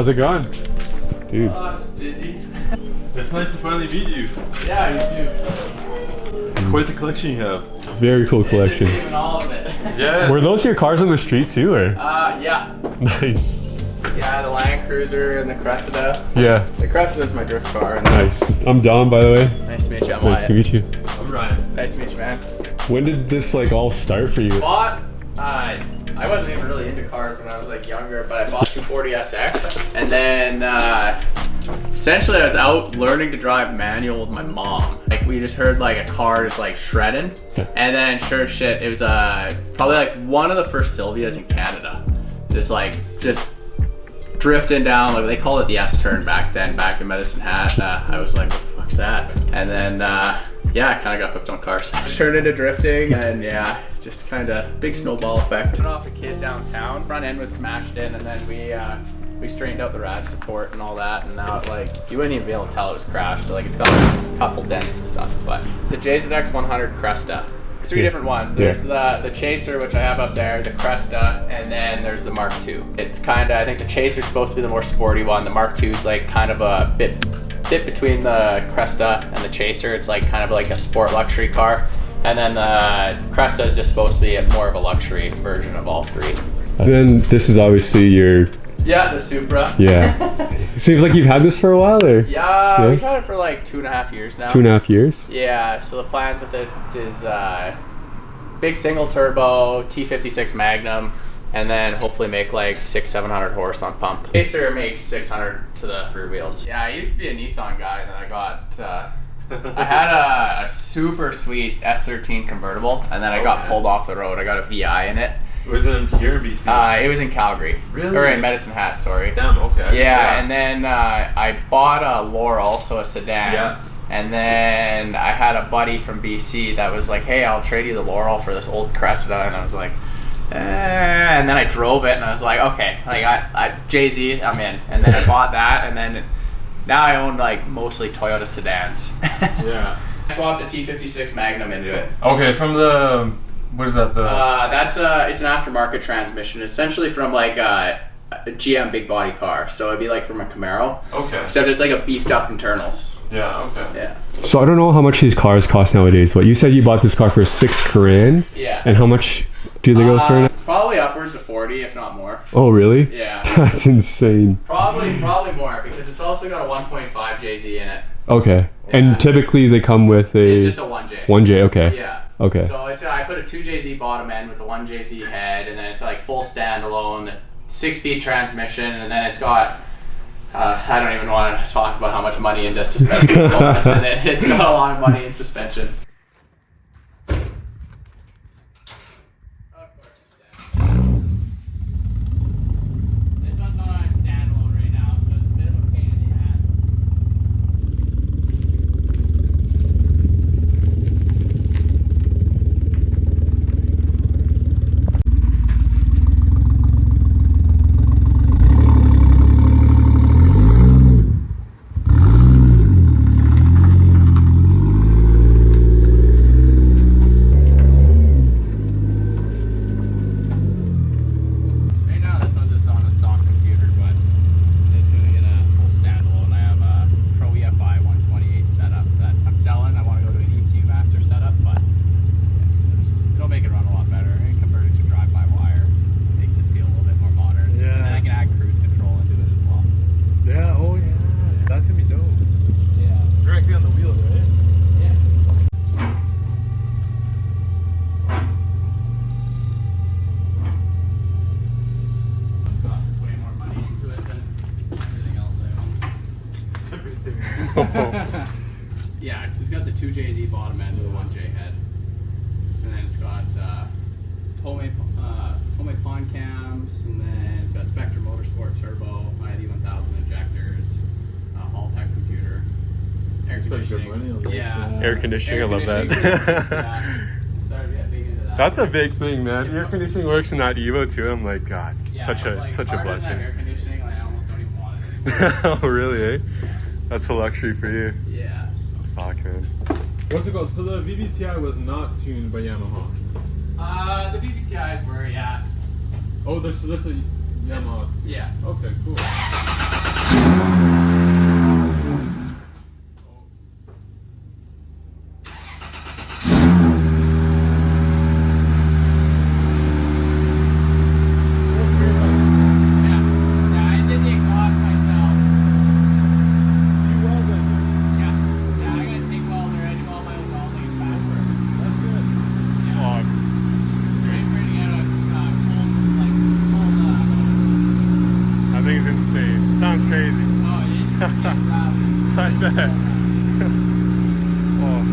How's it going? Dude. Busy. It's nice to finally meet you. Yeah, you too. Quite the collection you have. Very cool collection. This isn't even all of it. Yeah. Were those your cars on the street too, or? Yeah. Nice. Yeah, the Land Cruiser and the Cressida. Yeah. The Cressida's my drift car. And Nice. I'm Don, by the way. Nice to meet you. I'm Nice Wyatt. to meet you. I'm Ryan. Nice to meet you, man. When did this like all start for you? I wasn't even really into cars when I was like younger, but I bought 240 SX, and then essentially I was out learning to drive manual with my mom. Like we just heard like a car just like shredding, and then sure as shit, it was probably like one of the first Sylvias in Canada. Just drifting down, like they called it the S-turn back then, back in Medicine Hat. I was like, what the fuck's that? And then yeah, I kind of got hooked on cars. Turned into drifting, and yeah, just kind of big snowball effect. Took off a kid downtown. Front end was smashed in, and then we straightened out the rad support and all that, and now it, like, you wouldn't even be able to tell it was crashed. Like it's got a couple dents and stuff. But the JZX 100 Cresta. Three different ones. There's the Chaser, which I have up there, the Cresta, and then there's the Mark II. It's kind of, I think the Chaser's supposed to be the more sporty one. The Mark II is like kind of a bit between the Cresta and the Chaser. It's like kind of like a sport luxury car. And then the Cresta is just supposed to be more of a luxury version of all three. And then this is obviously your... Yeah, the Supra. Yeah. Seems like you've had this for a while, or? Yeah, we've had it for like 2.5 years now. 2.5 years? Yeah, so the plans with it is big single turbo, T56 Magnum, and then hopefully make like 600-700 horse on pump. Pacer makes 600 to the rear wheels. Yeah, I used to be a Nissan guy, and then I got, I had a super sweet S13 convertible, and then I got pulled off the road. I got a VI in it. Was it here in BC? It was in Calgary. Really? Or in Medicine Hat, sorry. Damn, okay. Yeah, and then I bought a Laurel, so a sedan. Yeah. And then I had a buddy from BC that was like, hey, I'll trade you the Laurel for this old Cressida. And I was like, and then I drove it and I was like, okay, like I JZ, I'm in. And then I bought that, and then now I own like mostly Toyota sedans. Yeah. I swapped the T56 Magnum into it. Okay, from the, what is that? It's an aftermarket transmission, essentially from like a GM big body car. So it'd be like from a Camaro. Okay. Except it's like a beefed up internals. Yeah, okay. Yeah. So I don't know how much these cars cost nowadays, but you said you bought this car for $6 grand? Yeah. And how much do they go for? Probably upwards of 40, if not more. Oh, really? Yeah. That's insane. Probably more, because it's also got a 1.5 JZ in it. Okay. Yeah. And typically they come with a... It's just a 1J. 1J, okay. Yeah. Okay. So I put a 2JZ bottom end with the 1JZ head, and then it's like full standalone, 6-speed transmission, and then it's got... I don't even want to talk about how much money into suspension components in it. It's got a lot of money in suspension. This one's not on a standalone right now, so it's a bit of a pain in the ass. Yeah, because it's got the 2JZ bottom end with a 1J head. And then it's got homemade pond cams, and then it's got Spectre Motorsport Turbo, ID1000 injectors, Hall-Tech computer, air conditioning. Yeah. Air conditioning, I love that. Started to get big into that. That's a big thing, man. Air conditioning works in that Evo too. I'm like, God, Yeah, such a blessing. Air conditioning, like, I almost don't even want it anymore. Oh, really, eh? That's a luxury for you. Yeah. So. Fuck, man. What's it called? So the VVTi was not tuned by Yamaha? The VVTIs were, yeah. Oh, so this is Yamaha? Yeah. Okay, cool. I bet. Oh.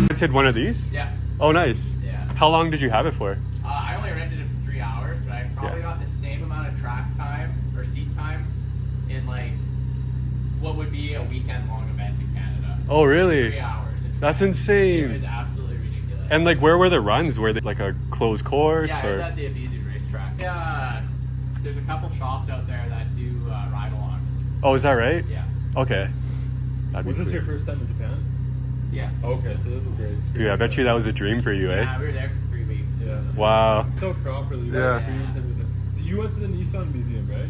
Rented one of these? Yeah. Oh, nice. Yeah. How long did you have it for? I only rented it for 3 hours, but I probably got the same amount of track time or seat time in like what would be a weekend long event in Canada. Oh, really? 3 hours. That's It insane. was absolutely ridiculous. And like, where were the runs? Were they like a closed course? Yeah, or? it's at the Avizi racetrack. Yeah, there's a couple shops out there that do ride-alongs. Oh, is that right? Yeah. Okay. That'd be Was this sweet. your first time in Japan? Yeah. Okay, so this is a great experience. Dude, I bet you that was a dream for you, Yeah, eh? we were there for 3 weeks. It was, Wow. So properly, you Yeah. experience everything. So you went to the Nissan Museum, right?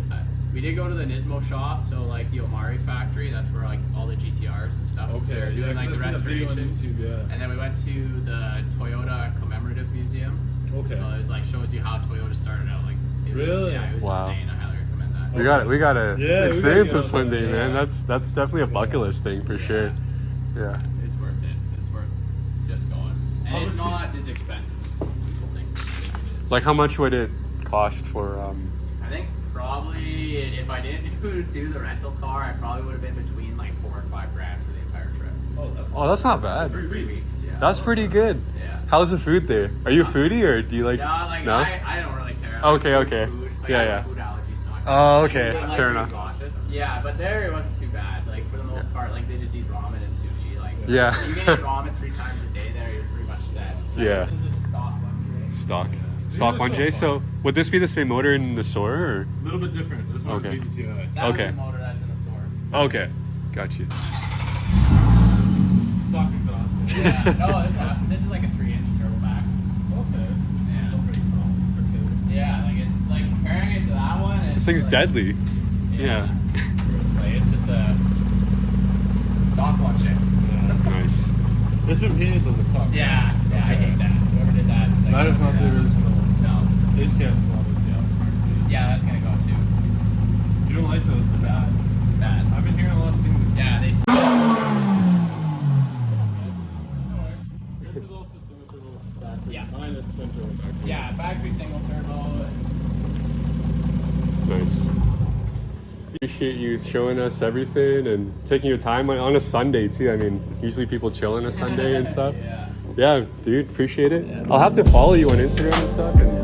we did go to the Nismo shop, so like the Omari factory, that's where like all the GTRs and stuff. Okay, They're doing like the 'cause I've seen video on restorations. YouTube, yeah. And then we went to the Toyota Commemorative Museum. Okay. So it's like shows you how Toyota started out. Like it was, Really? Yeah, it was Wow. insane. I highly recommend that. We gotta Yeah, we experience gotta this get one out day, there, man. yeah. That's definitely a bucket list thing for Yeah. sure. Yeah. It's worth it. It's worth just going. And How it's much not as expensive as people think it is. Like, how much would it cost for? I think probably if I didn't do the rental car, I probably would have been between like $4 or $5 grand for the entire trip. Oh, that's not bad. For 3 weeks, yeah. That's pretty good. Yeah. How's the food there? Are you a foodie or do you like? Yeah, like no. I don't really care. I Okay, like okay. Food. Like, Yeah, I yeah. have food allergies, so I Oh, like, okay. I like Fair food enough. nauseous. Yeah, but there it wasn't too bad. Like for the most part, like they just eat ramen and sushi. Like Yeah. you can eat ramen 3 times a day there, you're pretty much set. Yeah. This is a stock one, right? Stock. Yeah, Stock they're 1J. so So would this be the same motor in the SOAR? Or? A little bit different. This one's Okay. VVTi. That Okay. was the motor that's in the SOAR. Okay. Got you. Stock exhaust. Yeah, no, this is like a 3-inch turbo back. Okay. Yeah. Still pretty cool. For two. Yeah, like it's like comparing it to that one. It's This thing's like, deadly. Yeah. Like, it's just a stock one shit. Yeah. Nice. It's been painted to the top. Yeah, I hate that. Whoever did that. like, That is not the original. No. HKS is obviously out. Yeah, that's gonna go too. You don't like the bad. Bad. I've been hearing a lot of things. Yeah, they. This is also single turbo stack. Yeah. Mine is twin turbo back. Yeah, factory single turbo. Nice. Appreciate you showing us everything and taking your time on a Sunday too. I mean, usually people chill on a Sunday and stuff. Yeah. Yeah, dude, appreciate it. I'll have to follow you on Instagram and stuff. And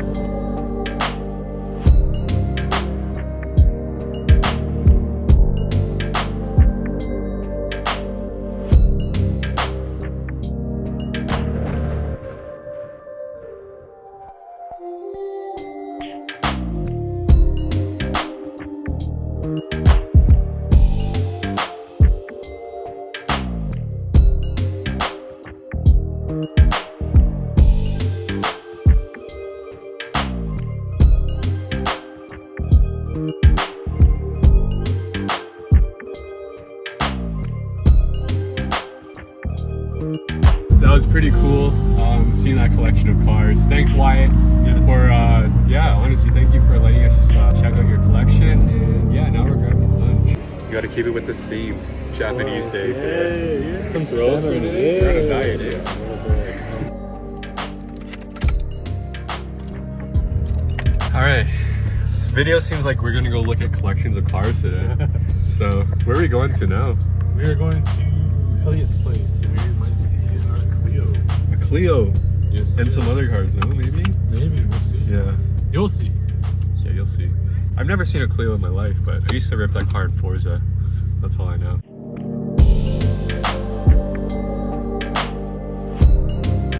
that was pretty cool, seeing that collection of cars. Thanks, Wyatt, for yeah, honestly, thank you for letting us check out your collection. And yeah, now we're grabbing lunch. You got to keep it with the theme. Japanese day today. Yeah. Some rolls for today. We're on a diet, eh? All right. This video seems like we're gonna go look at collections of cars today. So where are we going to now? We are going to Elliott's place, and we might see our Clio. A Clio. Yes. And some other cars, no? Maybe? Maybe we'll see. Yeah. You'll see. Yeah, you'll see. I've never seen a Clio in my life, but I used to rip that car in Forza. That's all I know.